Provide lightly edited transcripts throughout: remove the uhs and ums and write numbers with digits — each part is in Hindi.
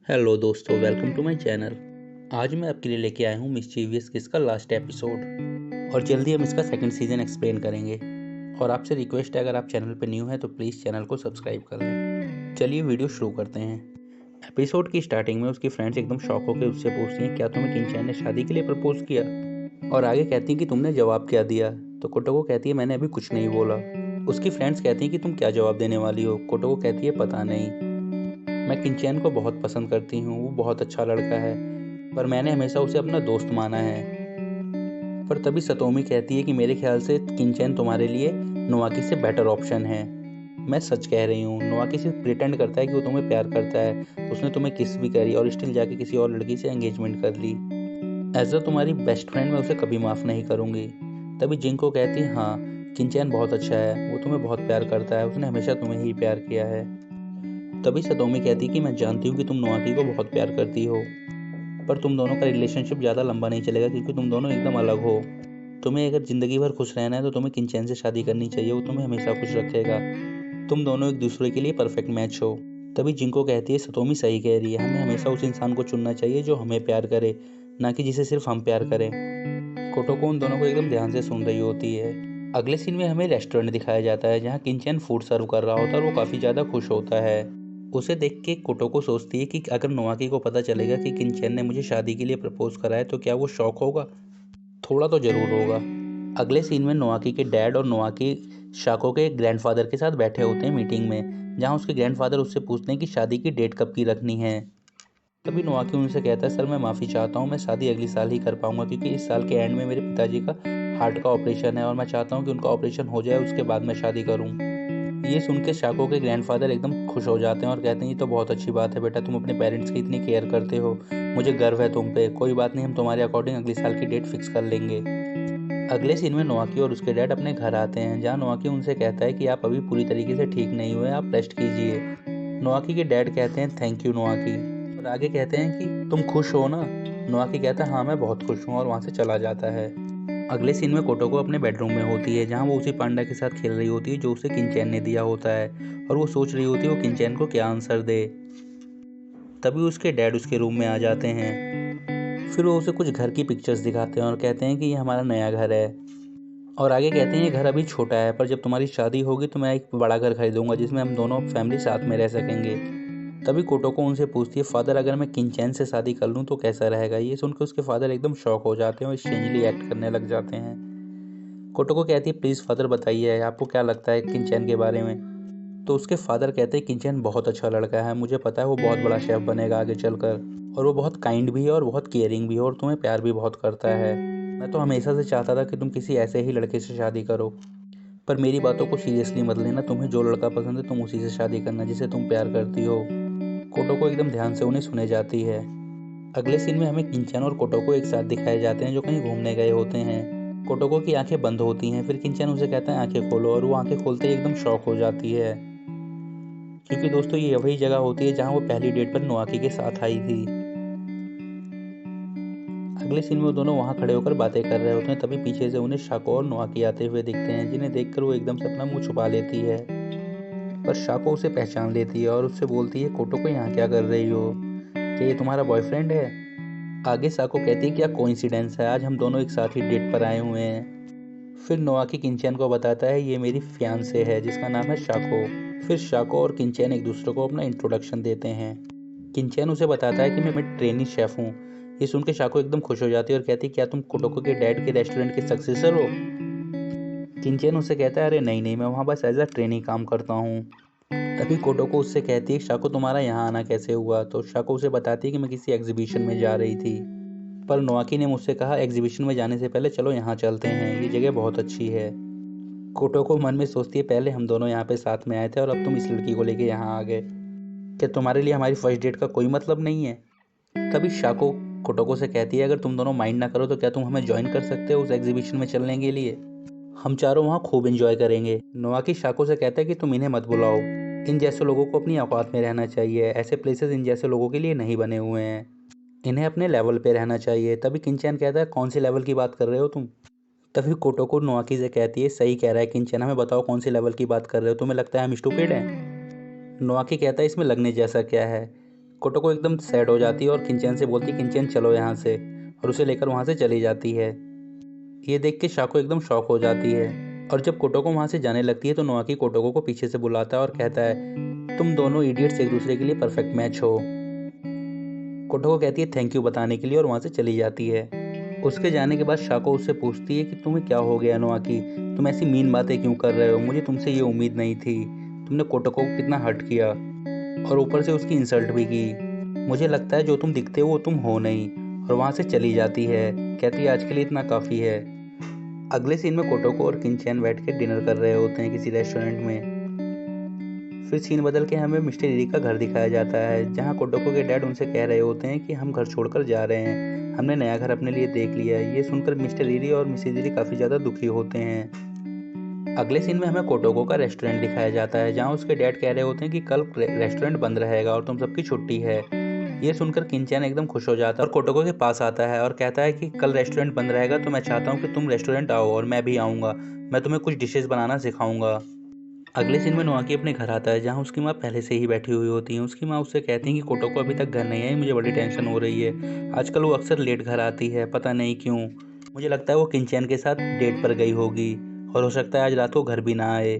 हेलो दोस्तों, वेलकम टू माय चैनल। आज मैं आपके लिए लेके आया हूँ मिस्चीवियस किस का लास्ट एपिसोड और जल्दी हम इसका सेकंड सीजन एक्सप्लेन करेंगे। और आपसे रिक्वेस्ट है, अगर आप चैनल पर न्यू हैं तो प्लीज़ चैनल को सब्सक्राइब कर लें। चलिए वीडियो शुरू करते हैं। एपिसोड की स्टार्टिंग में उसकी फ्रेंड्स एकदम शॉक होकर उससे पूछती हैं, क्या तुम्हें किनचैन ने शादी के लिए प्रपोज किया? और आगे कहती हैं कि तुमने जवाब क्या दिया? तो कोटोको कहती है, मैंने अभी कुछ नहीं बोला। उसकी फ्रेंड्स कहती हैं कि तुम क्या जवाब देने वाली हो? कोटोको कहती है, पता नहीं। मैं किनचैन को बहुत पसंद करती हूँ, वो बहुत अच्छा लड़का है, पर मैंने हमेशा उसे अपना दोस्त माना है। पर तभी सतोमी कहती है कि मेरे ख्याल से किनचैन तुम्हारे लिए नोआकी से बेटर ऑप्शन है। मैं सच कह रही हूँ, नोआकी सिर्फ प्रिटेंड करता है कि वो तुम्हें प्यार करता है। उसने तुम्हें किस भी करी और स्टिल जाके किसी और लड़की से एंगेजमेंट कर ली। एज अ तुम्हारी बेस्ट फ्रेंड मैं उसे कभी माफ़ नहीं करूँगी। तभी जिंको कहती है, हाँ, किनचैन बहुत अच्छा है, वो तुम्हें बहुत प्यार करता है, उसने हमेशा तुम्हें ही प्यार किया है। तभी सतोमी कहती कि मैं जानती हूँ कि तुम नोआकी को बहुत प्यार करती हो, पर तुम दोनों का रिलेशनशिप ज़्यादा लंबा नहीं चलेगा क्योंकि तुम दोनों एकदम अलग हो। तुम्हें अगर ज़िंदगी भर खुश रहना है तो तुम्हें किनचैन से शादी करनी चाहिए, वो तुम्हें हमेशा खुश रखेगा। तुम दोनों एक दूसरे के लिए परफेक्ट मैच हो। तभी जिंको कहती है, सतोमी सही कह रही है, हमें हमेशा उस इंसान को चुनना चाहिए जो हमें प्यार करे, ना कि जिसे सिर्फ हम प्यार करें। कोटोको उन दोनों को एकदम ध्यान से सुन रही होती है। अगले सीन में हमें रेस्टोरेंट दिखाया जाता है जहाँ किनचैन फूड सर्व कर रहा होता है और वो काफ़ी ज़्यादा खुश होता है। उसे देख के कोटोको सोचती है कि अगर नोआकी को पता चलेगा कि किनचैन ने मुझे शादी के लिए प्रपोज करा है तो क्या वो शॉक होगा? थोड़ा तो ज़रूर होगा। अगले सीन में नोआकी के डैड और नोआकी शाको के ग्रैंडफादर के साथ बैठे होते हैं मीटिंग में, जहाँ उसके ग्रैंडफादर उससे पूछते हैं कि शादी की डेट कब की रखनी है। तभी नोआकी उनसे कहता है, सर मैं माफ़ी चाहता हूँ, मैं शादी अगले साल ही कर पाऊंगा क्योंकि इस साल के एंड में मेरे पिताजी का हार्ट का ऑपरेशन है और मैं चाहता हूँ कि उनका ऑपरेशन हो जाए, उसके बाद मैं शादी करूँ। ये सुन के शाको के ग्रैंडफादर एकदम खुश हो जाते हैं और कहते हैं, ये तो बहुत अच्छी बात है बेटा, तुम अपने पेरेंट्स की इतनी केयर करते हो, मुझे गर्व है तुम पे। कोई बात नहीं, हम तुम्हारे अकॉर्डिंग अगले साल की डेट फिक्स कर लेंगे। अगले सीन में नोआकी और उसके डैड अपने घर आते हैं, जहाँ नोआकी उनसे कहता है कि आप अभी पूरी तरीके से ठीक नहीं हुए, आप रेस्ट कीजिए। नोआकी के डैड कहते हैं, थैंक यू नोआकी, और आगे कहते हैं कि तुम खुश हो ना? नोआकी कहता है, हाँ मैं बहुत खुश हूँ, और वहाँ से चला जाता है। अगले सीन में कोटोको अपने बेडरूम में होती है, जहाँ वो उसी पांडा के साथ खेल रही होती है जो उसे किनचैन ने दिया होता है, और वो सोच रही होती है वो किनचैन को क्या आंसर दे। तभी उसके डैड उसके रूम में आ जाते हैं। फिर वो उसे कुछ घर की पिक्चर्स दिखाते हैं और कहते हैं कि ये हमारा नया घर है, और आगे कहते हैं ये घर अभी छोटा है, पर जब तुम्हारी शादी होगी तो मैं एक बड़ा घर खरीदूंगा जिसमें हम दोनों फैमिली साथ में रह सकेंगे। तभी कोटोको उनसे पूछती है, फादर अगर मैं किनचैन से शादी कर लूँ तो कैसा रहेगा? ये सुनकर उसके फादर एकदम शॉक हो जाते हैं और स्ट्रेंजली एक्ट करने लग जाते हैं। कोटोको कहती है, प्लीज़ फादर बताइए, आपको क्या लगता है किनचैन के बारे में? तो उसके फादर कहते हैं, किनचैन बहुत अच्छा लड़का है, मुझे पता है वो बहुत बड़ा शेफ बनेगा आगे चलकर, और वो बहुत काइंड भी है और बहुत केयरिंग भी है और तुम्हें प्यार भी बहुत करता है। मैं तो हमेशा से चाहता था कि तुम किसी ऐसे ही लड़के से शादी करो, पर मेरी बातों को सीरियसली मत लेना, तुम्हें जो लड़का पसंद है तुम उसी से शादी करना जिसे तुम प्यार करती हो। कोटोको एकदम ध्यान से उन्हें सुने जाती है। अगले सीन में हमें किंचन और कोटोको एक साथ दिखाए जाते हैं जो कहीं घूमने गए होते हैं। कोटोको की आंखें बंद होती हैं, फिर किंचन उसे कहता है आंखें खोलो, और वो आंखें खोलते ही एकदम शॉक हो जाती है, क्योंकि दोस्तों ये वही जगह होती है जहाँ वो पहली डेट पर नोआकी के साथ आई थी। अगले सीन में वो दोनों वहाँ खड़े होकर बातें कर रहे होते हैं, तभी पीछे से उन्हें शाको और नोआकी आते हुए दिखते हैं, जिन्हें देखकर वो एकदम से अपना मुंह छुपा लेती है। पर शाको उसे पहचान लेती है और उससे बोलती है, कोटोको यहाँ क्या कर रही हो? क्या ये तुम्हारा बॉयफ्रेंड है? आगे साको कहती है, क्या कोइंसिडेंस है, आज हम दोनों एक साथ ही डेट पर आए हुए हैं। फिर नोआकी किंचन को बताता है, ये मेरी फियांसे है जिसका नाम है शाको। फिर शाको और किंचन एक दूसरे को अपना इंट्रोडक्शन देते हैं। किंचन उसे बताता है कि मैं ट्रेनी शेफ हूँ। ये सुन के शाको एकदम खुश हो जाती है और कहती है, क्या तुम कोटोको के डैड के रेस्टोरेंट के सक्सेसर हो? किंचन उसे कहता है, अरे नहीं नहीं, मैं वहाँ बस एज अ ट्रेनी काम करता हूँ। तभी कोटोको उससे कहती है, शाको तुम्हारा यहाँ आना कैसे हुआ? तो शाको उसे बताती है कि मैं किसी एग्जीबिशन में जा रही थी, पर नोआकी ने मुझसे कहा एग्जीबिशन में जाने से पहले चलो यहाँ चलते हैं, ये जगह बहुत अच्छी है। कोटोको मन में सोचती है, पहले हम दोनों यहाँ पे साथ में आए थे और अब तुम इस लड़की को लेके यहाँ आ गए, क्या तुम्हारे लिए हमारी फर्स्ट डेट का कोई मतलब नहीं है? तभी शाको कोटोको से कहती है, अगर तुम दोनों माइंड ना करो तो क्या तुम हमें ज्वाइन कर सकते हो उस एग्जीबिशन में चलने के लिए? हम चारों वहाँ खूब एंजॉय करेंगे। नोआकी शाको से कहता है कि तुम इन्हें मत बुलाओ, इन जैसे लोगों को अपनी औकात में रहना चाहिए, ऐसे प्लेसेस इन जैसे लोगों के लिए नहीं बने हुए हैं, इन्हें अपने लेवल पे रहना चाहिए। तभी किंचन कहता है, कौन सी लेवल की बात कर रहे हो तुम? तभी कोटोको नोआकी से कहती है, सही कह रहा है किंचन, हमें बताओ कौन सी लेवल की बात कर रहे हो, तुम्हें लगता है हम स्टूपिड हैं? नोआकी कहता है, इसमें लगने जैसा क्या है? कोटोको एकदम सैड हो जाती है और किंचन से बोलती है किंचन चलो यहाँ से, और उसे लेकर वहाँ से चली जाती है। ये देख के शाको एकदम शॉक हो जाती है, और जब कोटोको वहाँ से जाने लगती है तो नोआकी कोटोको को पीछे से बुलाता है और कहता है तुम दोनों इडियट्स एक दूसरे के लिए परफेक्ट मैच हो। कोटोको कहती है थैंक यू बताने के लिए और वहाँ से चली जाती है। उसके जाने के बाद शाको उससे पूछती है कि तुम्हें क्या हो गया नोआकी, तुम ऐसी मीन बातें क्यों कर रहे हो, मुझे तुमसे ये उम्मीद नहीं थी, तुमने कोटोको को कितना हर्ट किया और ऊपर से उसकी इंसल्ट भी की, मुझे लगता है जो तुम दिखते हो वो तुम हो नहीं। और वहाँ से चली जाती है, कहती है आज के लिए इतना काफ़ी है। अगले सीन में कोटोको और किंचैन बैठ के डिनर कर रहे होते हैं किसी रेस्टोरेंट में। फिर सीन बदल के हमें मिस्टर ईरी का घर दिखाया जाता है, जहाँ कोटोको के डैड उनसे कह रहे होते हैं कि हम घर छोड़कर जा रहे हैं, हमने नया घर अपने लिए देख लिया है। ये सुनकर मिस्टर ईरी और मिसेज ईरी काफ़ी ज़्यादा दुखी होते हैं। अगले सीन में हमें कोटोको का रेस्टोरेंट दिखाया जाता है, जहाँ उसके डैड कह रहे होते हैं कि कल रेस्टोरेंट बंद रहेगा और तुम सबकी छुट्टी है। ये सुनकर किंचैन एकदम खुश हो जाता है और कोटोको के पास आता है और कहता है कि कल रेस्टोरेंट बंद रहेगा तो मैं चाहता हूँ कि तुम रेस्टोरेंट आओ और मैं भी आऊँगा, मैं तुम्हें कुछ डिशेस बनाना सिखाऊंगा। अगले सीन में नोआकी अपने घर आता है, जहाँ उसकी माँ पहले से ही बैठी हुई होती है। उसकी माँ उससे कहती है कि कोटोको अभी तक घर नहीं आई, मुझे बड़ी टेंशन हो रही है, आजकल वो अक्सर लेट घर आती है, पता नहीं क्यों, मुझे लगता है वो किंचैन के साथ डेट पर गई होगी और हो सकता है आज रात को घर भी ना आए।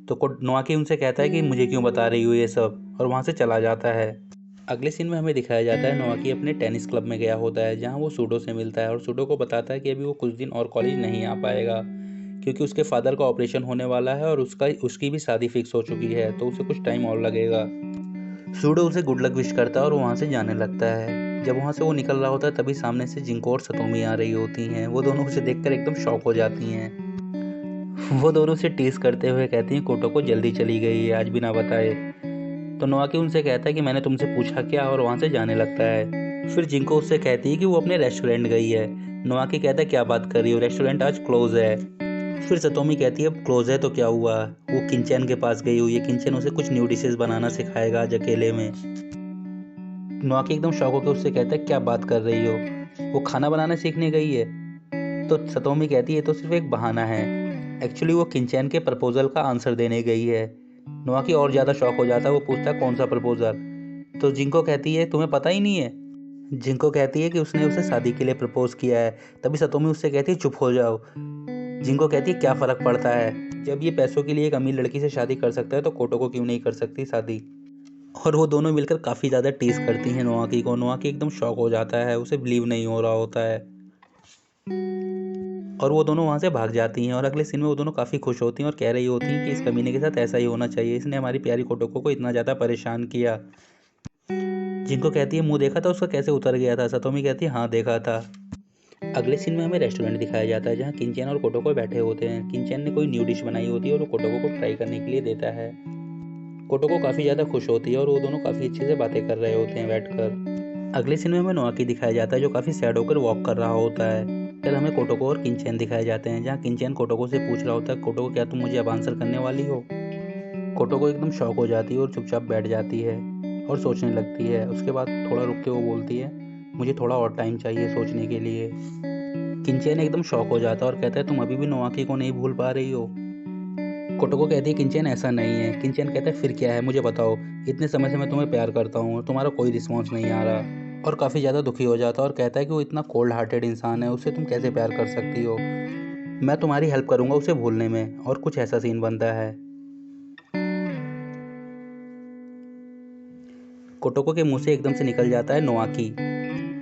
तो नोआकी उनसे कहता है कि मुझे क्यों बता रही हो ये सब, और वहाँ से चला जाता है। अगले सीन में हमें दिखाया जाता है नोआकी अपने टेनिस क्लब में गया होता है, जहाँ वो सूडो से मिलता है और सूडो को बताता है कि अभी वो कुछ दिन और कॉलेज नहीं आ पाएगा क्योंकि उसके फादर का ऑपरेशन होने वाला है और उसकी भी शादी फिक्स हो चुकी है, तो उसे कुछ टाइम और लगेगा। सूडो उसे गुड लक विश करता है और वहाँ से जाने लगता है। जब वहाँ से वो निकल रहा होता है तभी सामने से जिंको और सतोमी आ रही होती हैं। वो दोनों उसे देखकर एकदम शॉक हो जाती हैं। वो दोनों उसे टीज करते हुए कहती हैं कोटो को जल्दी चली गई है आज बिना बताए। तो नोआकी उनसे कहता है कि मैंने तुमसे पूछा क्या, और वहाँ से जाने लगता है। फिर जिंको उससे कहती है कि वो अपने रेस्टोरेंट गई है। नोआकी कहता है क्या बात कर रही हो, रेस्टोरेंट आज क्लोज है। फिर सतोमी कहती है अब क्लोज है तो क्या हुआ, वो किंचन के पास गई हुई है, किंचन उसे कुछ न्यू डिशेस बनाना सिखाएगा आज अकेले में। नोआकी एकदम शॉक होकर उससे कहता है क्या बात कर रही हो, वो खाना बनाना सीखने गई है। तो सतोमी कहती है ये तो सिर्फ एक बहाना है, एक्चुअली वो किंचन के प्रपोजल का आंसर देने गई है। नोआकी और ज़्यादा शॉक हो जाता है, वो पूछता है कौन सा प्रपोजल। तो जिंको कहती है तुम्हें पता ही नहीं है। जिंको कहती है कि उसने उसे शादी के लिए प्रपोज किया है। तभी सतोमी उससे कहती है चुप हो जाओ। जिंको कहती है क्या फ़र्क पड़ता है, जब ये पैसों के लिए एक अमीर लड़की से शादी कर सकता है तो कोटो को क्यों नहीं कर सकती शादी। और वो दोनों मिलकर काफ़ी ज़्यादा टीज करती हैं नोआकी को। नोआकी एकदम शॉक हो जाता है, उसे बिलीव नहीं हो रहा होता है और वो दोनों वहाँ से भाग जाती हैं। और अगले सीन में वो दोनों काफ़ी खुश होती हैं और कह रही होती हैं कि इस कमीने के साथ ऐसा ही होना चाहिए, इसने हमारी प्यारी कोटोको को इतना ज़्यादा परेशान किया। जिनको कहती है मुंह देखा था उसका कैसे उतर गया था। सतोमी कहती है हाँ देखा था। अगले सीन में हमें रेस्टोरेंट दिखाया जाता है, जहाँ किंचन और कोटोको बैठे होते हैं। किंचन ने कोई न्यू डिश बनाई होती है और वो कोटोको को ट्राई करने के लिए देता है। कोटोको काफ़ी ज़्यादा खुश होती है और वो दोनों काफ़ी अच्छे से बातें कर रहे होते हैं बैठकर। अगले सीन में हमें नोआकी दिखाया जाता है, जो काफ़ी सैड होकर वॉक कर रहा होता है। फिर हमें कोटोको और किंचन दिखाए जाते हैं, जहाँ किंचन कोटोको से पूछ रहा होता है कोटोको क्या तुम मुझे अब आंसर करने वाली हो। कोटोको एकदम शॉक हो जाती है और चुपचाप बैठ जाती है और सोचने लगती है। उसके बाद थोड़ा रुक के वो बोलती है मुझे थोड़ा और टाइम चाहिए सोचने के लिए। किंचन एकदम शॉक हो जाता है और कहता है तुम अभी भी नोआकी को नहीं भूल पा रही हो। कोटोको कहती है किंचन ऐसा नहीं है। किंचन कहता है फिर क्या है मुझे बताओ, इतने समय से मैं तुम्हें प्यार करता हूँ और तुम्हारा कोई रिस्पॉन्स नहीं आ रहा। और काफ़ी ज़्यादा दुखी हो जाता है और कहता है कि वो इतना कोल्ड हार्टेड इंसान है, उससे तुम कैसे प्यार कर सकती हो, मैं तुम्हारी हेल्प करूँगा उसे भूलने में। और कुछ ऐसा सीन बनता है। कोटोको के मुंह से एकदम से निकल जाता है नोआकी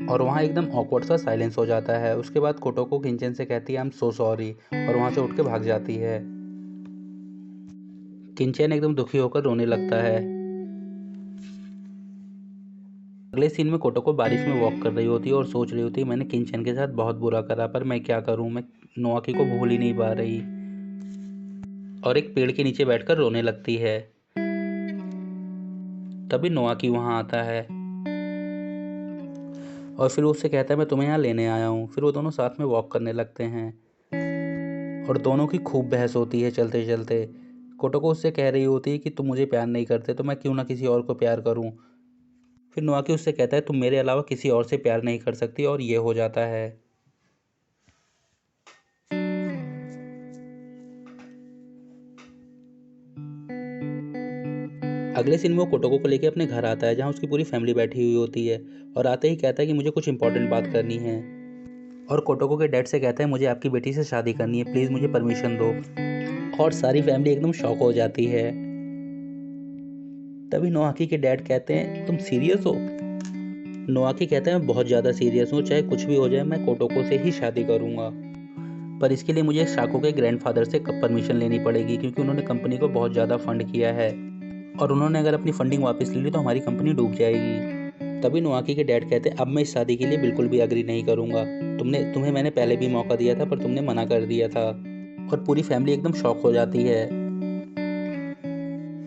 और वहाँ एकदम ऑकवर्ड सा साइलेंस हो जाता है। उसके बाद कोटोको किंचन से कहती है आई एम सो सॉरी और वहाँ से उठ के भाग जाती है। किंचन एकदम दुखी होकर रोने लगता है। अगले सीन में कोटोको बारिश में वॉक कर रही होती है और सोच रही होती है मैंने किंचन के साथ बहुत बुरा करा, पर मैं क्या करूं, मैं नोआकी को भूल ही नहीं पा रही। और एक पेड़ के नीचे बैठकर रोने लगती है। तभी नोआकी वहां आता है और फिर उससे कहता है मैं तुम्हें यहाँ लेने आया हूँ। फिर वो दोनों साथ में वॉक करने लगते हैं और दोनों की खूब बहस होती है चलते चलते। कोटोको उससे कह रही होती है कि तुम मुझे प्यार नहीं करते तो मैं क्यों ना किसी और को प्यार करूं। फिर नोआकी उससे कहता है तुम मेरे अलावा किसी और से प्यार नहीं कर सकती, और ये हो जाता है। अगले सीन में वो कोटोको को लेके अपने घर आता है जहाँ उसकी पूरी फैमिली बैठी हुई होती है और आते ही कहता है कि मुझे कुछ इंपॉर्टेंट बात करनी है और कोटोको के डैड से कहता है मुझे आपकी बेटी से शादी करनी है, प्लीज़ मुझे परमिशन दो। और सारी फैमिली एकदम शॉक हो जाती है। तभी नोआकी के डैड कहते हैं तुम सीरियस हो? नोआकी कहता है मैं बहुत ज़्यादा सीरियस हूँ, चाहे कुछ भी हो जाए मैं कोटोको से ही शादी करूँगा, पर इसके लिए मुझे शाको के ग्रैंडफादर से परमिशन लेनी पड़ेगी क्योंकि उन्होंने कंपनी को बहुत ज़्यादा फंड किया है और उन्होंने अगर अपनी फंडिंग वापस ले ली तो हमारी कंपनी डूब जाएगी। तभी नोआकी के डैड कहते हैं अब मैं इस शादी के लिए बिल्कुल भी अग्री नहीं करूँगा, तुम्हें मैंने पहले भी मौका दिया था पर तुमने मना कर दिया था। और पूरी फैमिली एकदम शॉक हो जाती है।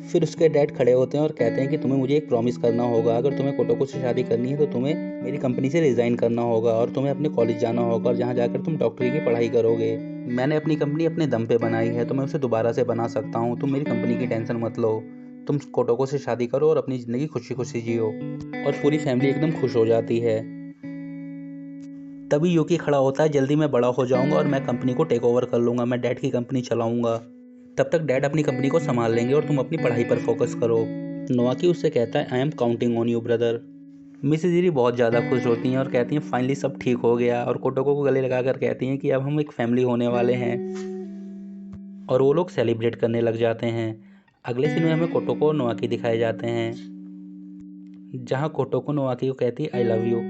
फिर उसके डैड खड़े होते हैं और कहते हैं कि तुम्हें मुझे एक प्रॉमिस करना होगा, अगर तुम्हें कोटोको से शादी करनी है तो तुम्हें मेरी कंपनी से रिज़ाइन करना होगा और तुम्हें अपने कॉलेज जाना होगा और जहाँ जाकर तुम डॉक्टरी की पढ़ाई करोगे। मैंने अपनी कंपनी अपने दम पे बनाई है तो मैं उसे दोबारा से बना सकता हूँ, तुम मेरी कंपनी की टेंशन मत लो, तुम कोटोको से शादी करो और अपनी ज़िंदगी खुशी खुशी जियो। और पूरी फैमिली एकदम खुश हो जाती है। तभी यूकी खड़ा होता है, जल्दी मैं बड़ा हो जाऊंगा और मैं कंपनी को टेक ओवर कर लूँगा, मैं डैड की कंपनी चलाऊंगा, तब तक डैड अपनी कंपनी को संभाल लेंगे और तुम अपनी पढ़ाई पर फोकस करो। नोआकी उससे कहता है I am counting on you brother. Mrs eri बहुत ज़्यादा खुश होती हैं और कहती हैं फाइनली सब ठीक हो गया, और कोटोको को गले लगाकर कहती हैं कि अब हम एक फैमिली होने वाले हैं, और वो लोग सेलिब्रेट करने लग जाते हैं। अगले सीन में हमें कोटोको और नोआकी दिखाए जाते हैं जहाँ कोटोको नोआकी को कहती है आई लव यू।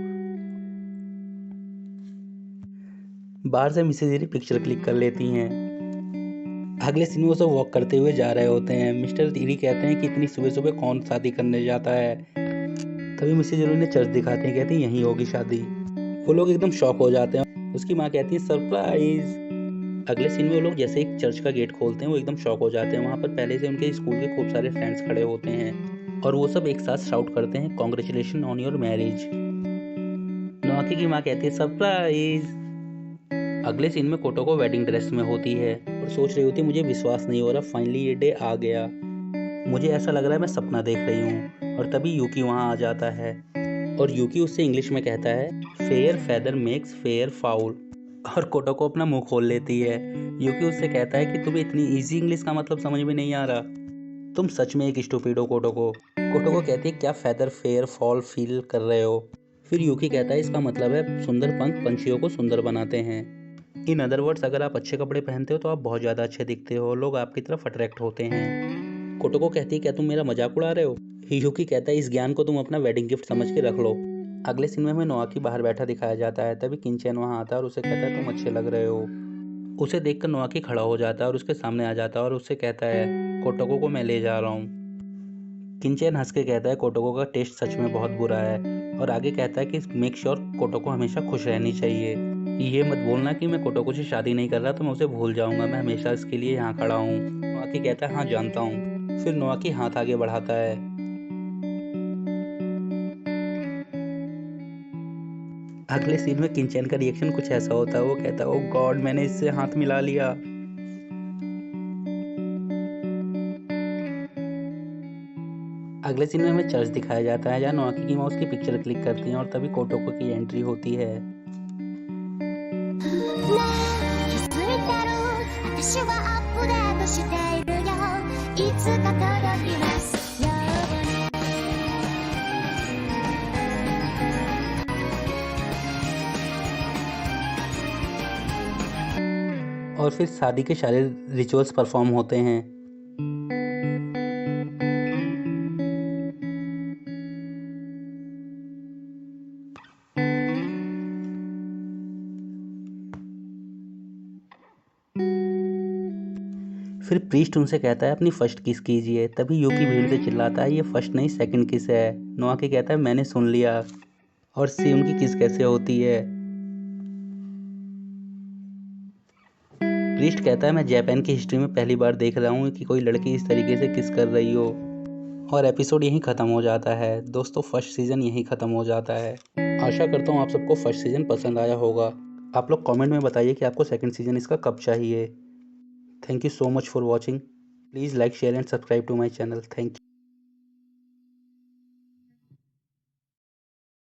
बाहर से मिसेज इरी पिक्चर क्लिक कर लेती हैं। अगले सीन में वो सब वॉक करते हुए जा रहे होते हैं। मिस्टर इरी कहते हैं कि इतनी सुबह सुबह कौन शादी करने जाता है। तभी मिसेज इरी ने चर्च दिखाते हैं, कहती हैं यहीं होगी शादी। वो लोग एकदम शॉक हो जाते हैं। उसकी माँ कहती है सरप्राइज। अगले सीन में वो लोग जैसे एक चर्च का गेट खोलते हैं वो एकदम शॉक हो जाते हैं। वहाँ पर पहले से उनके स्कूल के खूब सारे फ्रेंड्स खड़े होते हैं और वो सब एक साथ शाउट करते हैं कॉन्ग्रेचुलेशन ऑन योर मैरिज। नोआकी की माँ कहती है सरप्राइज। अगले सीन में कोटोको वेडिंग ड्रेस में होती है और सोच रही होती है मुझे विश्वास नहीं हो रहा, फाइनली ये डे आ गया, मुझे ऐसा लग रहा है मैं सपना देख रही हूँ। और तभी यूकी वहाँ आ जाता है और यूकी उससे इंग्लिश में कहता है fair feather makes fair foul, और कोटोको अपना मुंह खोल लेती है। यूकी उससे कहता है कि तुम्हें इतनी इजी इंग्लिश का मतलब समझ में नहीं आ रहा, तुम सच में एक स्टूपिड हो कोटोको। कोटोको कहती है क्या फेदर फेयर फॉल फील कर रहे हो। फिर यूकी कहता है इसका मतलब है सुंदर पंख पंछियों को सुंदर बनाते हैं। इन अदर वर्ड्स अगर आप अच्छे कपड़े पहनते हो तो आप बहुत ज़्यादा अच्छे दिखते हो, लोग आपकी तरफ अट्रैक्ट होते हैं। कोटोको कहती है क्या तुम मेरा मजाक उड़ा रहे हो। यूकी कहता है इस ज्ञान को तुम अपना वेडिंग गिफ्ट समझ के रख लो। अगले सीन में हमें नोआकी बाहर बैठा दिखाया जाता है। तभी किनचैन वहाँ आता है और उसे कहता है तुम अच्छे लग रहे हो। उसे देखकर नोआकी खड़ा हो जाता है और उसके सामने आ जाता है और उससे कहता है कोटोको को मैं ले जा रहा हूँ। किनचैन हंस के कहता है कोटोको का टेस्ट सच में बहुत बुरा है, और आगे कहता है कि मेक श्योर कोटोको हमेशा खुश रहनी चाहिए, ये मत बोलना कि मैं कोटोको से शादी नहीं कर रहा तो मैं उसे भूल जाऊंगा, मैं हमेशा इसके लिए यहाँ खड़ा हूँ। नोआकी कहता है हाँ जानता हूँ। फिर नोआकी हाथ आगे बढ़ाता है। अगले सीन में किनचैन का रिएक्शन कुछ ऐसा होता है, वो कहता है ओह गॉड मैंने इससे हाथ मिला लिया। अगले सीन में हमें चर्च दिखाया जाता है जहाँ नोआकी की माँ उसकी पिक्चर क्लिक करती हैं और तभी कोटोको की एंट्री होती है। और फिर शादी के सारे रिचुअल्स परफॉर्म होते हैं। फिर प्रीस्ट उनसे कहता है अपनी फर्स्ट किस कीजिए। तभी यूकी भीड़ से चिल्लाता है ये फर्स्ट नहीं सेकंड किस है। नोआकी कहता है मैंने सुन लिया, और सी उनकी किस कैसे होती है। प्रीस्ट कहता है मैं जापान की हिस्ट्री में पहली बार देख रहा हूँ कि कोई लड़की इस तरीके से किस कर रही हो। और एपिसोड यहीं ख़त्म हो जाता है। दोस्तों फर्स्ट सीज़न यहीं ख़त्म हो जाता है। आशा करता हूँ आप सबको फर्स्ट सीज़न पसंद आया होगा। आप लोग कमेंट में बताइए कि आपको सेकंड सीज़न इसका कब चाहिए। Thank you so much for watching. Please like share and subscribe to my channel. Thank you.